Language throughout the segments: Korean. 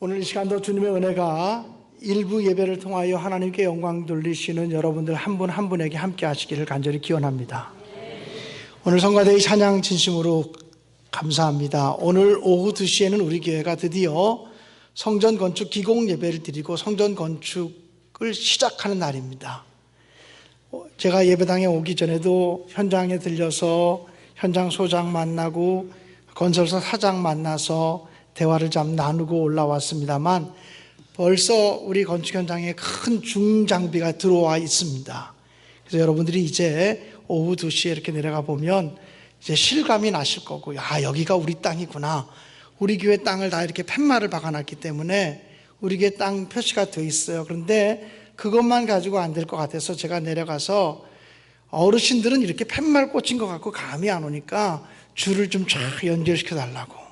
오늘 이 시간도 주님의 은혜가 일부 예배를 통하여 하나님께 영광 돌리시는 여러분들 한 분 한 분에게 함께 하시기를 간절히 기원합니다. 오늘 성가대의 찬양 진심으로 감사합니다. 오늘 오후 2시에는 우리 교회가 드디어 성전 건축 기공 예배를 드리고 성전 건축을 시작하는 날입니다. 제가 예배당에 오기 전에도 현장에 들려서 현장 소장 만나고 건설사 사장 만나서 대화를 좀 나누고 올라왔습니다만 벌써 우리 건축 현장에 큰 중장비가 들어와 있습니다. 그래서 여러분들이 이제 오후 2시에 이렇게 내려가 보면 이제 실감이 나실 거고, 야, 여기가 우리 땅이구나. 우리 교회 땅을 다 이렇게 팻말을 박아놨기 때문에 우리 교회 땅 표시가 돼 있어요. 그런데 그것만 가지고 안 될 것 같아서 제가 내려가서 어르신들은 이렇게 팻말 꽂힌 것 같고 감이 안 오니까 줄을 좀 쫙 연결시켜 달라고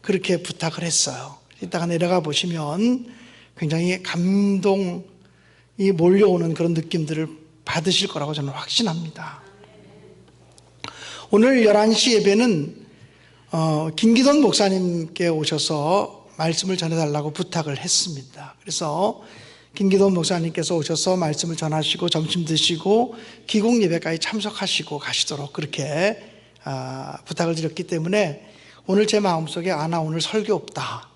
그렇게 부탁을 했어요. 이따가 내려가 보시면 굉장히 감동이 몰려오는 그런 느낌들을 받으실 거라고 저는 확신합니다. 오늘 11시 예배는 김기돈 목사님께 오셔서 말씀을 전해달라고 부탁을 했습니다. 그래서 김기돈 목사님께서 오셔서 말씀을 전하시고 점심 드시고 기공 예배까지 참석하시고 가시도록 그렇게 부탁을 드렸기 때문에 오늘 제 마음속에 나 오늘 설교 없다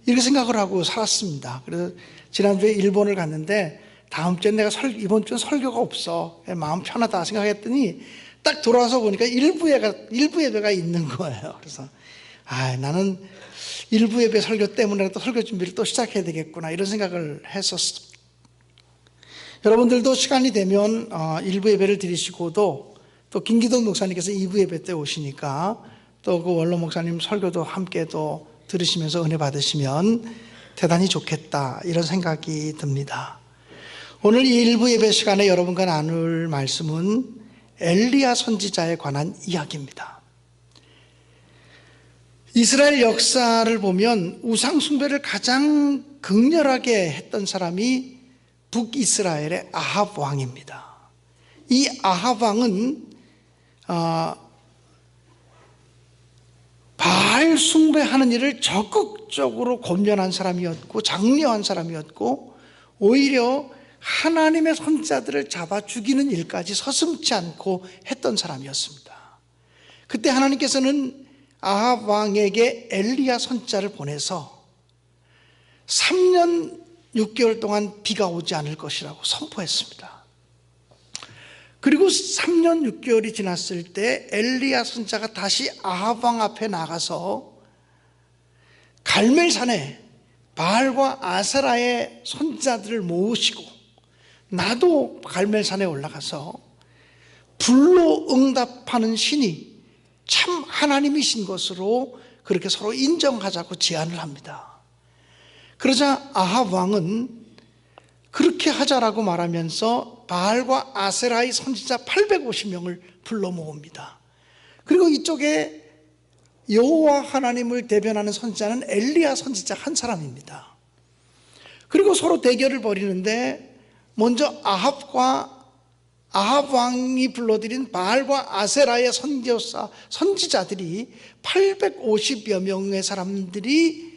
이렇게 생각을 하고 살았습니다. 그래서 지난주에 일본을 갔는데 다음 주에 내가 이번 주는 설교가 없어, 마음 편하다 생각했더니 딱 돌아와서 보니까 일부 예배가 있는 거예요. 그래서 나는 일부 예배 설교 때문에라도 설교 준비를 또 시작해야 되겠구나 이런 생각을 했었어요. 여러분들도 시간이 되면 일부 예배를 드리시고도 또 김기돈 목사님께서 2부 예배 때 오시니까 또 그 원로 목사님 설교도 함께 또 들으시면서 은혜 받으시면 대단히 좋겠다 이런 생각이 듭니다. 오늘 이 일부 예배 시간에 여러분과 나눌 말씀은 엘리야 선지자에 관한 이야기입니다. 이스라엘 역사를 보면 우상 숭배를 가장 극렬하게 했던 사람이 북이스라엘의 아합 왕입니다. 이 아합 왕은 바알 숭배하는 일을 적극적으로 권면한 사람이었고 장려한 사람이었고 오히려 하나님의 선지자들을 잡아 죽이는 일까지 서슴지 않고 했던 사람이었습니다. 그때 하나님께서는 아합 왕에게 엘리야 선지자를 보내서 3년 6개월 동안 비가 오지 않을 것이라고 선포했습니다. 그리고 3년 6개월이 지났을 때 엘리야 선지자가 다시 아합 왕 앞에 나가서 갈멜산에 바알과 아세라의 선지자들을 모으시고 나도 갈멜산에 올라가서 불로 응답하는 신이 참 하나님이신 것으로 그렇게 서로 인정하자고 제안을 합니다. 그러자 아합 왕은 그렇게 하자라고 말하면서 바알과 아세라의 선지자 850명을 불러 모읍니다. 그리고 이쪽에 여호와 하나님을 대변하는 선지자는 엘리야 선지자 한 사람입니다. 그리고 서로 대결을 벌이는데 먼저 아합 왕이 불러들인 바알과 아세라의 선지자들이 850여 명의 사람들이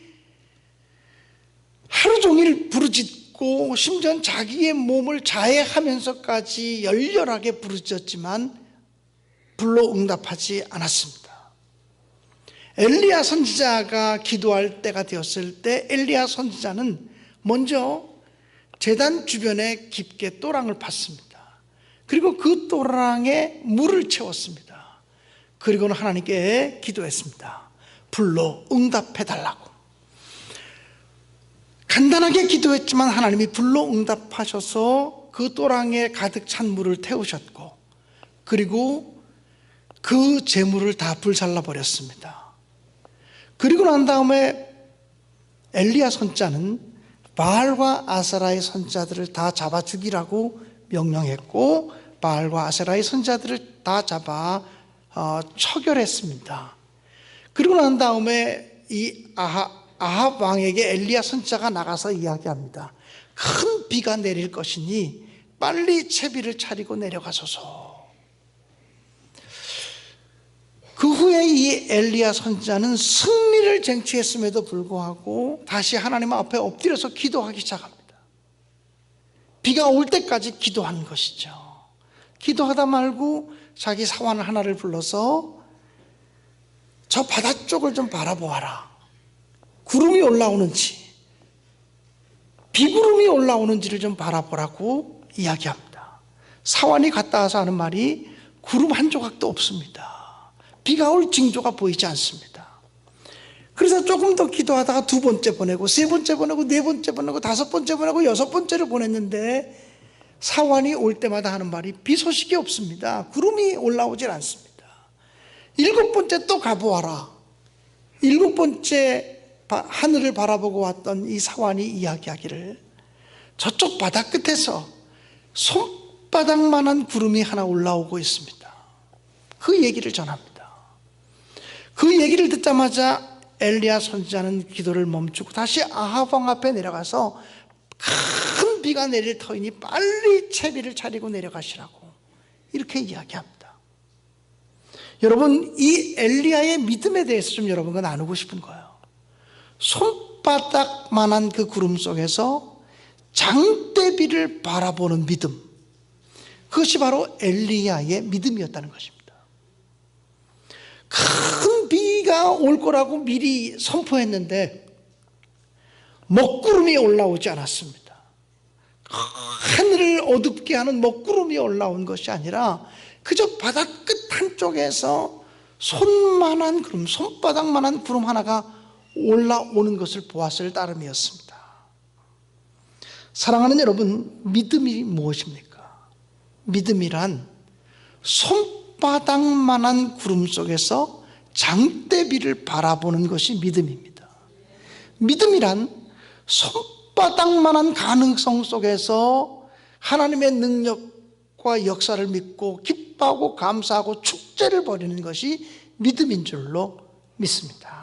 하루 종일 부르짖고 심지어 자기의 몸을 자해하면서까지 열렬하게 부르짖었지만 불로 응답하지 않았습니다. 엘리야 선지자가 기도할 때가 되었을 때 엘리야 선지자는 먼저 제단 주변에 깊게 또랑을 팠습니다. 그리고 그 또랑에 물을 채웠습니다. 그리고는 하나님께 기도했습니다. 불로 응답해달라고. 간단하게 기도했지만 하나님이 불로 응답하셔서 그 또랑에 가득 찬 물을 태우셨고 그리고 그 재물을 다 불살라 버렸습니다. 그리고 난 다음에 엘리야 선지자는 바알과 아세라의 선지자들을 다 잡아 죽이라고 명령했고 바알과 아세라의 선지자들을 다 잡아 처결했습니다. 그리고 난 다음에 이 아합 왕에게 엘리야 선지자가 나가서 이야기합니다. 큰 비가 내릴 것이니 빨리 채비를 차리고 내려가소서. 그 후에 이 엘리야 선지자는 승리를 쟁취했음에도 불구하고 다시 하나님 앞에 엎드려서 기도하기 시작합니다. 비가 올 때까지 기도한 것이죠. 기도하다 말고 자기 사원 하나를 불러서 저 바다 쪽을 좀 바라보아라. 구름이 올라오는지 비구름이 올라오는지를 좀 바라보라고 이야기합니다. 사원이 갔다 와서 하는 말이 구름 한 조각도 없습니다. 비가 올 징조가 보이지 않습니다. 그래서 조금 더 기도하다가 두 번째 보내고 세 번째 보내고 네 번째 보내고 다섯 번째 보내고 여섯 번째를 보냈는데 사원이 올 때마다 하는 말이 비 소식이 없습니다. 구름이 올라오질 않습니다. 일곱 번째 또 가보아라. 일곱 번째 하늘을 바라보고 왔던 이 사원이 이야기하기를 저쪽 바다 끝에서 손바닥만한 구름이 하나 올라오고 있습니다. 그 얘기를 전합니다. 그 얘기를 듣자마자 엘리야 선지자는 기도를 멈추고 다시 아합 왕 앞에 내려가서 큰 비가 내릴 터이니 빨리 채비를 차리고 내려가시라고 이렇게 이야기합니다. 여러분, 이 엘리야의 믿음에 대해서 좀 여러분과 나누고 싶은 거예요. 손바닥만한 그 구름 속에서 장대비를 바라보는 믿음, 그것이 바로 엘리야의 믿음이었다는 것입니다. 큰 비가 올 거라고 미리 선포했는데 먹구름이 올라오지 않았습니다. 하늘을 어둡게 하는 먹구름이 올라온 것이 아니라 그저 바다 끝 한쪽에서 손만한 구름, 손바닥만한 구름 하나가 올라오는 것을 보았을 따름이었습니다. 사랑하는 여러분, 믿음이 무엇입니까? 믿음이란 손바닥만한 구름 속에서 장대비를 바라보는 것이 믿음입니다. 믿음이란 손바닥만한 가능성 속에서 하나님의 능력과 역사를 믿고 기뻐하고 감사하고 축제를 벌이는 것이 믿음인 줄로 믿습니다.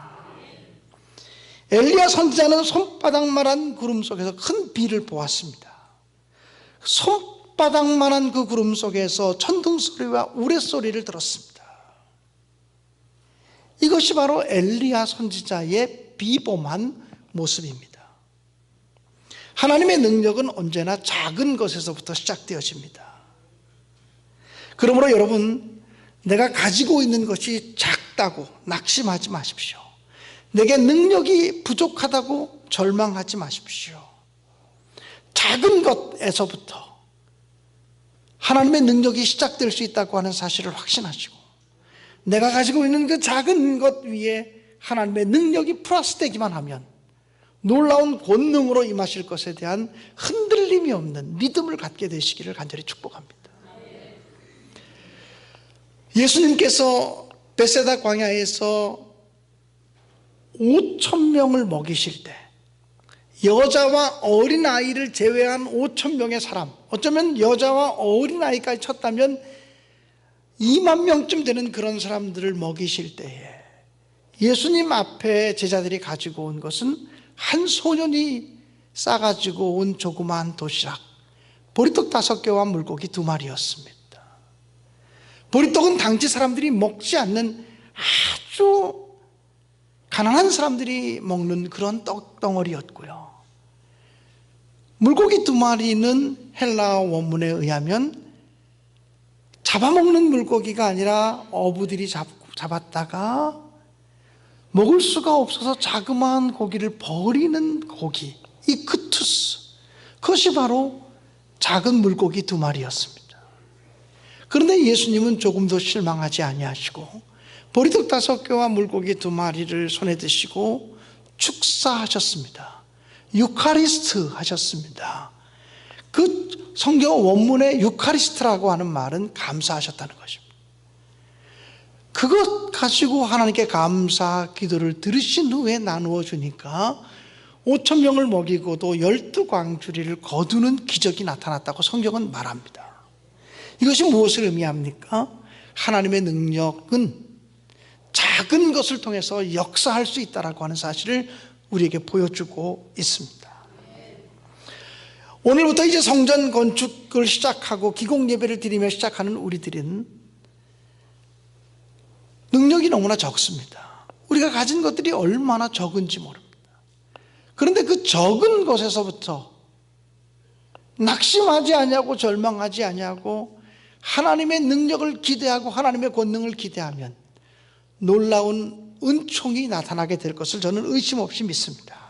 엘리야 선지자는 손바닥만한 구름 속에서 큰 비를 보았습니다. 손바닥만한 그 구름 속에서 천둥소리와 우레소리를 들었습니다. 이것이 바로 엘리야 선지자의 비범한 모습입니다. 하나님의 능력은 언제나 작은 것에서부터 시작되어집니다. 그러므로 여러분, 내가 가지고 있는 것이 작다고 낙심하지 마십시오. 내게 능력이 부족하다고 절망하지 마십시오. 작은 것에서부터 하나님의 능력이 시작될 수 있다고 하는 사실을 확신하시고 내가 가지고 있는 그 작은 것 위에 하나님의 능력이 플러스되기만 하면 놀라운 권능으로 임하실 것에 대한 흔들림이 없는 믿음을 갖게 되시기를 간절히 축복합니다. 예수님께서 베세다 광야에서 5,000명을 먹이실 때 여자와 어린아이를 제외한 5,000명의 사람, 어쩌면 여자와 어린아이까지 쳤다면 2만 명쯤 되는 그런 사람들을 먹이실 때에 예수님 앞에 제자들이 가지고 온 것은 한 소년이 싸가지고 온 조그마한 도시락, 보리떡 5개와 물고기 2마리였습니다. 보리떡은 당시 사람들이 먹지 않는 아주 가난한 사람들이 먹는 그런 떡덩어리였고요. 물고기 2마리는 헬라 원문에 의하면 잡아먹는 물고기가 아니라 어부들이 잡았다가 먹을 수가 없어서 자그마한 고기를 버리는 고기, 이크투스, 그것이 바로 작은 물고기 2마리였습니다. 그런데 예수님은 조금도 실망하지 아니하시고 보리떡 5개와 물고기 2마리를 손에 드시고 축사하셨습니다. 유카리스트 하셨습니다. 그 성경 원문의 유카리스트라고 하는 말은 감사하셨다는 것입니다. 그것 가지고 하나님께 감사 기도를 들으신 후에 나누어 주니까 5,000명을 먹이고도 12광주리를 거두는 기적이 나타났다고 성경은 말합니다. 이것이 무엇을 의미합니까? 하나님의 능력은 작은 것을 통해서 역사할 수 있다고 하는 사실을 우리에게 보여주고 있습니다. 오늘부터 이제 성전 건축을 시작하고 기공 예배를 드리며 시작하는 우리들은 능력이 너무나 적습니다. 우리가 가진 것들이 얼마나 적은지 모릅니다. 그런데 그 적은 것에서부터 낙심하지 아니하고 절망하지 아니하고 하나님의 능력을 기대하고 하나님의 권능을 기대하면 놀라운 은총이 나타나게 될 것을 저는 의심 없이 믿습니다.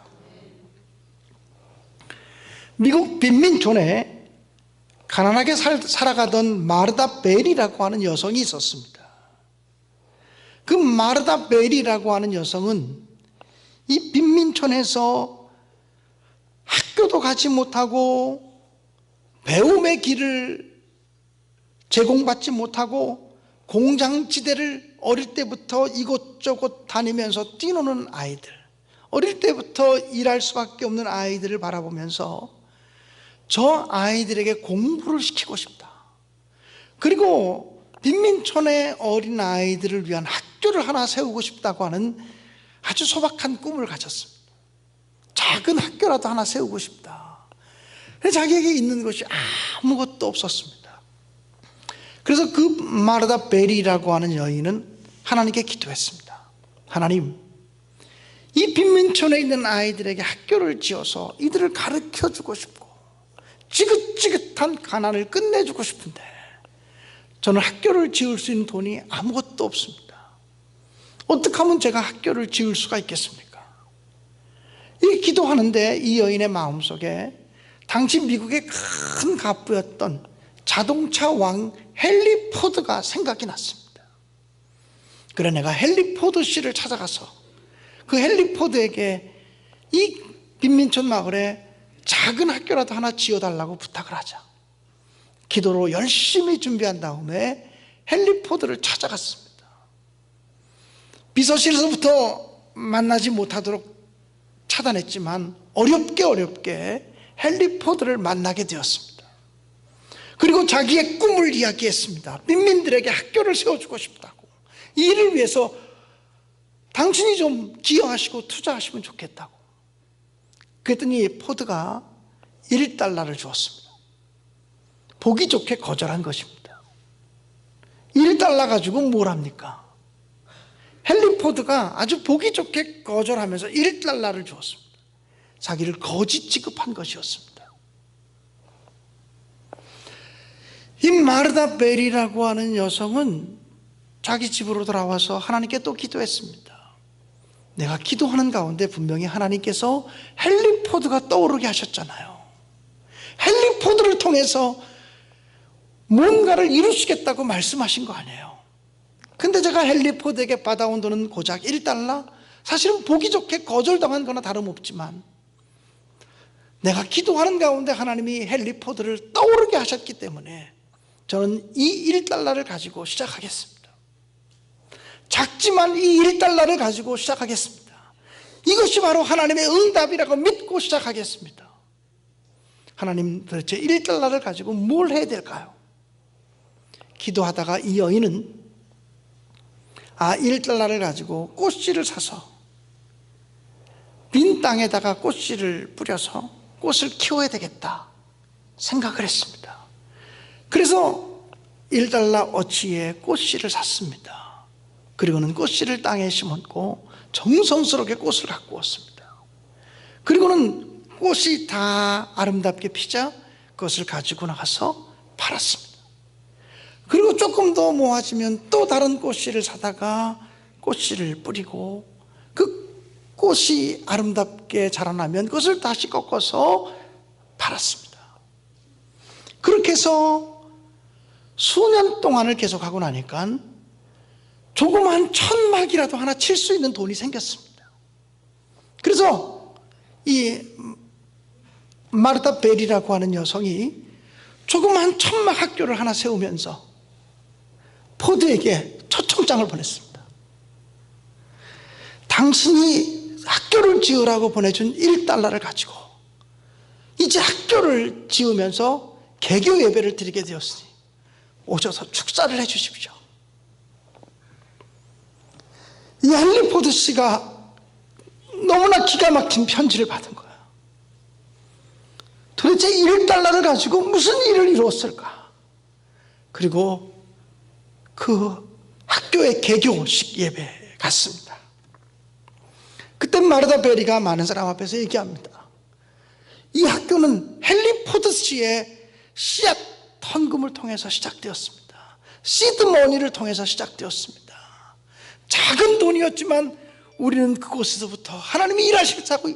미국 빈민촌에 가난하게 살아가던 마르다 벨이라고 하는 여성이 있었습니다. 그 마르다 벨이라고 하는 여성은 이 빈민촌에서 학교도 가지 못하고 배움의 길을 제공받지 못하고 공장지대를 어릴 때부터 이곳저곳 다니면서 뛰노는 아이들, 어릴 때부터 일할 수밖에 없는 아이들을 바라보면서 저 아이들에게 공부를 시키고 싶다. 그리고 빈민촌의 어린 아이들을 위한 학교를 하나 세우고 싶다고 하는 아주 소박한 꿈을 가졌습니다. 작은 학교라도 하나 세우고 싶다. 자기에게 있는 것이 아무것도 없었습니다. 그래서 그 마르다 벨이라고 하는 여인은 하나님께 기도했습니다. 하나님, 이 빈민촌에 있는 아이들에게 학교를 지어서 이들을 가르쳐주고 싶고 지긋지긋한 가난을 끝내주고 싶은데 저는 학교를 지을 수 있는 돈이 아무것도 없습니다. 어떻게 하면 제가 학교를 지을 수가 있겠습니까? 이 기도하는데 이 여인의 마음속에 당시 미국의 큰 갑부였던 자동차 왕 헨리 포드가 생각이 났습니다. 그래 내가 헨리 포드 씨를 찾아가서 그 헨리 포드에게 이 빈민촌 마을에 작은 학교라도 하나 지어달라고 부탁을 하자. 기도로 열심히 준비한 다음에 헨리 포드를 찾아갔습니다. 비서실에서부터 만나지 못하도록 차단했지만 어렵게 헨리 포드를 만나게 되었습니다. 그리고 자기의 꿈을 이야기했습니다. 빈민들에게 학교를 세워주고 싶다고, 이 일을 위해서 당신이 좀 기여하시고 투자하시면 좋겠다고. 그랬더니 포드가 1달러를 주었습니다. 보기 좋게 거절한 것입니다. 1달러 가지고 뭘 합니까? 헨리 포드가 아주 보기 좋게 거절하면서 1달러를 주었습니다. 자기를 거지 취급한 것이었습니다. 이 마르다 벨이라고 하는 여성은 자기 집으로 돌아와서 하나님께 또 기도했습니다. 내가 기도하는 가운데 분명히 하나님께서 헨리 포드가 떠오르게 하셨잖아요. 헨리 포드를 통해서 뭔가를 이루시겠다고 말씀하신 거 아니에요. 근데 제가 헨리 포드에게 받아온 돈은 고작 1달러? 사실은 보기 좋게 거절당한 거나 다름없지만 내가 기도하는 가운데 하나님이 헨리 포드를 떠오르게 하셨기 때문에 저는 이 1달러를 가지고 시작하겠습니다. 작지만 이 1달러를 가지고 시작하겠습니다. 이것이 바로 하나님의 응답이라고 믿고 시작하겠습니다. 하나님, 도대체 1달러를 가지고 뭘 해야 될까요? 기도하다가 이 여인은 1달러를 가지고 꽃씨를 사서 빈 땅에다가 꽃씨를 뿌려서 꽃을 키워야 되겠다 생각을 했습니다. 그래서 1달러 어치의 꽃씨를 샀습니다. 그리고는 꽃씨를 땅에 심었고 정성스럽게 꽃을 갖고 왔습니다. 그리고는 꽃이 다 아름답게 피자 그것을 가지고 나가서 팔았습니다. 그리고 조금 더 모아지면 또 다른 꽃씨를 사다가 꽃씨를 뿌리고 그 꽃이 아름답게 자라나면 그것을 다시 꺾어서 팔았습니다. 그렇게 해서 수년 동안을 계속하고 나니까 조그만 천막이라도 하나 칠 수 있는 돈이 생겼습니다. 그래서 이 마르타 벨이라고 하는 여성이 조그만 천막 학교를 하나 세우면서 포드에게 초청장을 보냈습니다. 당신이 학교를 지으라고 보내준 1달러를 가지고 이제 학교를 지으면서 개교 예배를 드리게 되었으니 오셔서 축사를 해 주십시오. 이 헨리 포드 씨가 너무나 기가 막힌 편지를 받은 거예요. 도대체 1달러를 가지고 무슨 일을 이루었을까? 그리고 그 학교의 개교식 예배 갔습니다. 그때 마르다 베리가 많은 사람 앞에서 얘기합니다. 이 학교는 헨리 포드 씨의 씨앗 헌금을 통해서 시작되었습니다. 시드머니를 통해서 시작되었습니다. 작은 돈이었지만 우리는 그곳에서부터 하나님이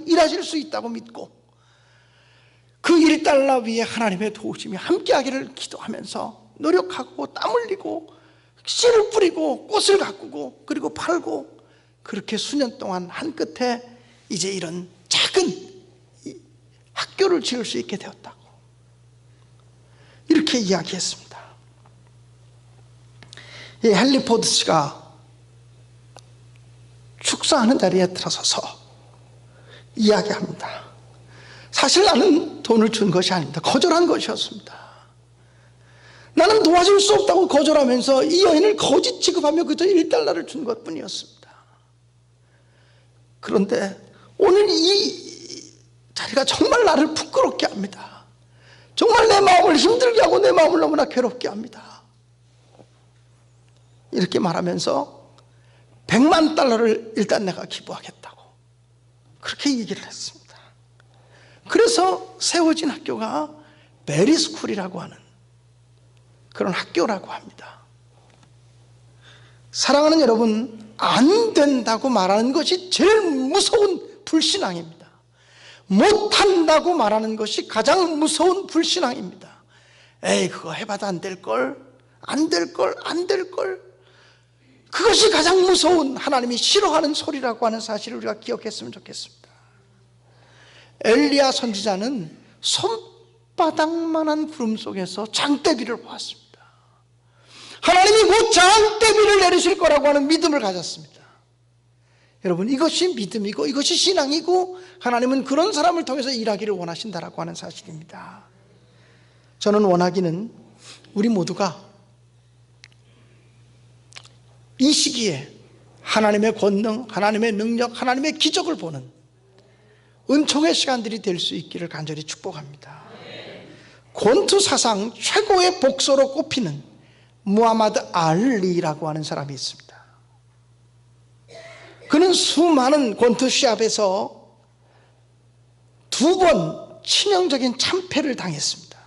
일하실 수 있다고 믿고 그 1달러 위에 하나님의 도우심이 함께하기를 기도하면서 노력하고 땀 흘리고 씨를 뿌리고 꽃을 가꾸고 그리고 팔고 그렇게 수년 동안 한 끝에 이제 이런 작은 학교를 지을 수 있게 되었다고 이렇게 이야기했습니다. 이 헨리 포드 씨가 축사하는 자리에 들어서서 이야기합니다. 사실 나는 돈을 준 것이 아닙니다. 거절한 것이었습니다. 나는 도와줄 수 없다고 거절하면서 이 여인을 거짓 취급하며 그저 1달러를 준 것뿐이었습니다. 그런데 오늘 이 자리가 정말 나를 부끄럽게 합니다. 정말 내 마음을 힘들게 하고 내 마음을 너무나 괴롭게 합니다. 이렇게 말하면서 100만 달러를 일단 내가 기부하겠다고 그렇게 얘기를 했습니다. 그래서 세워진 학교가 베리스쿨이라고 하는 그런 학교라고 합니다. 사랑하는 여러분, 안 된다고 말하는 것이 제일 무서운 불신앙입니다. 못한다고 말하는 것이 가장 무서운 불신앙입니다. 에이, 그거 해봐도 안 될걸, 안 될걸, 안 될걸. 그것이 가장 무서운 하나님이 싫어하는 소리라고 하는 사실을 우리가 기억했으면 좋겠습니다. 엘리야 선지자는 손바닥만한 구름 속에서 장대비를 보았습니다. 하나님이 곧 장대비를 내리실 거라고 하는 믿음을 가졌습니다. 여러분, 이것이 믿음이고 이것이 신앙이고 하나님은 그런 사람을 통해서 일하기를 원하신다라고 하는 사실입니다. 저는 원하기는 우리 모두가 이 시기에 하나님의 권능, 하나님의 능력, 하나님의 기적을 보는 은총의 시간들이 될 수 있기를 간절히 축복합니다. 권투 사상 최고의 복서로 꼽히는 무하마드 알리라고 하는 사람이 있습니다. 그는 수많은 권투 시합에서 2번 치명적인 참패를 당했습니다.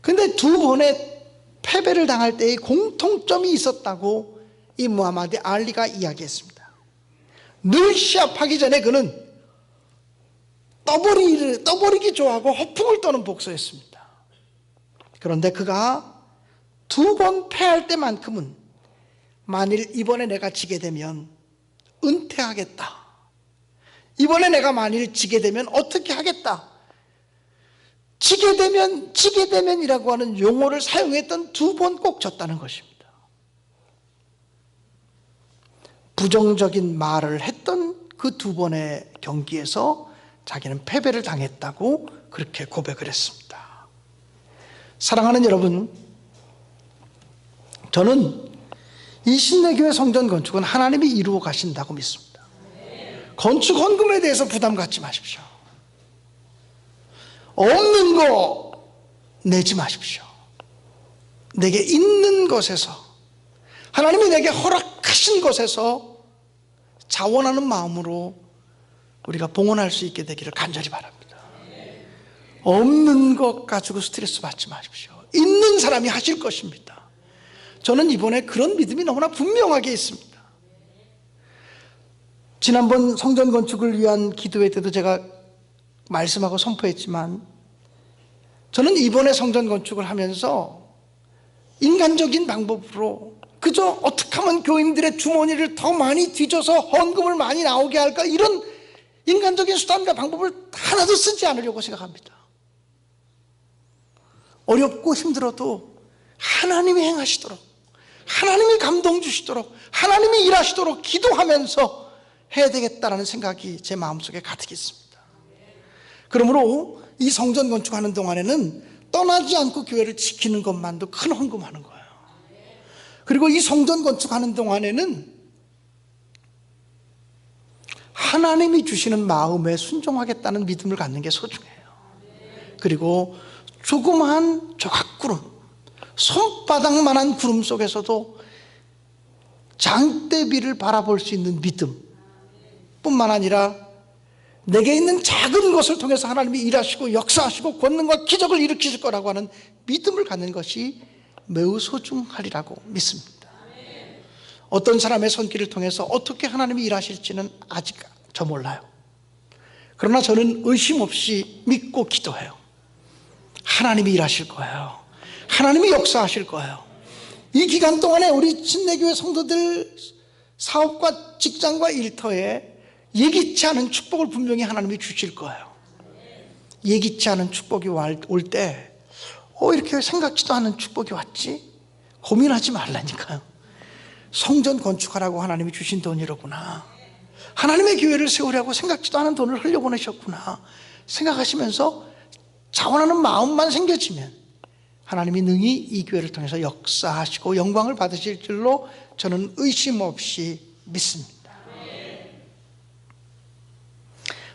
그런데 2번의 패배를 당할 때의 공통점이 있었다고 이 무하마드 알리가 이야기했습니다. 늘 시합하기 전에 그는 떠버리기 좋아하고 허풍을 떠는 복서였습니다. 그런데 그가 2번 패할 때만큼은 만일 이번에 내가 지게 되면 은퇴하겠다, 이번에 내가 만일 지게 되면 어떻게 하겠다, 지게 되면이라고 하는 용어를 사용했던 2번 꼭 졌다는 것입니다. 부정적인 말을 했던 그 2번의 경기에서 자기는 패배를 당했다고 그렇게 고백을 했습니다. 사랑하는 여러분, 저는 이 신내교회 성전 건축은 하나님이 이루어 가신다고 믿습니다. 건축 헌금에 대해서 부담 갖지 마십시오. 없는 거 내지 마십시오. 내게 있는 것에서, 하나님이 내게 허락하신 것에서 자원하는 마음으로 우리가 봉헌할 수 있게 되기를 간절히 바랍니다. 없는 것 가지고 스트레스 받지 마십시오. 있는 사람이 하실 것입니다. 저는 이번에 그런 믿음이 너무나 분명하게 있습니다. 지난번 성전 건축을 위한 기도회 때도 제가 말씀하고 선포했지만, 저는 이번에 성전 건축을 하면서 인간적인 방법으로 그저 어떻게 하면 교인들의 주머니를 더 많이 뒤져서 헌금을 많이 나오게 할까, 이런 인간적인 수단과 방법을 하나도 쓰지 않으려고 생각합니다. 어렵고 힘들어도 하나님이 행하시도록, 하나님이 감동 주시도록, 하나님이 일하시도록 기도하면서 해야 되겠다라는 생각이 제 마음속에 가득 있습니다. 그러므로 이 성전 건축하는 동안에는 떠나지 않고 교회를 지키는 것만도 큰 헌금하는 거예요. 그리고 이 성전 건축하는 동안에는 하나님이 주시는 마음에 순종하겠다는 믿음을 갖는 게 소중해요. 그리고 조그마한 조각구름, 손바닥만한 구름 속에서도 장대비를 바라볼 수 있는 믿음 뿐만 아니라 내게 있는 작은 것을 통해서 하나님이 일하시고 역사하시고 권능과 기적을 일으키실 거라고 하는 믿음을 갖는 것이 매우 소중하리라고 믿습니다. 어떤 사람의 손길을 통해서 어떻게 하나님이 일하실지는 아직 저 몰라요. 그러나 저는 의심 없이 믿고 기도해요. 하나님이 일하실 거예요. 하나님이 역사하실 거예요. 이 기간 동안에 우리 침례교회 성도들 사업과 직장과 일터에 예기치 않은 축복을 분명히 하나님이 주실 거예요. 예기치 않은 축복이 올 때 이렇게 생각지도 않은 축복이 왔지? 고민하지 말라니까요. 성전 건축하라고 하나님이 주신 돈이로구나. 하나님의 교회를 세우려고 생각지도 않은 돈을 흘려보내셨구나 생각하시면서 자원하는 마음만 생겨지면 하나님이 능히 이 교회를 통해서 역사하시고 영광을 받으실 줄로 저는 의심 없이 믿습니다.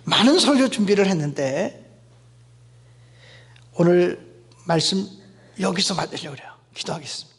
많은 설교 준비를 했는데 오늘 말씀 여기서 마치려고 그래요. 기도하겠습니다.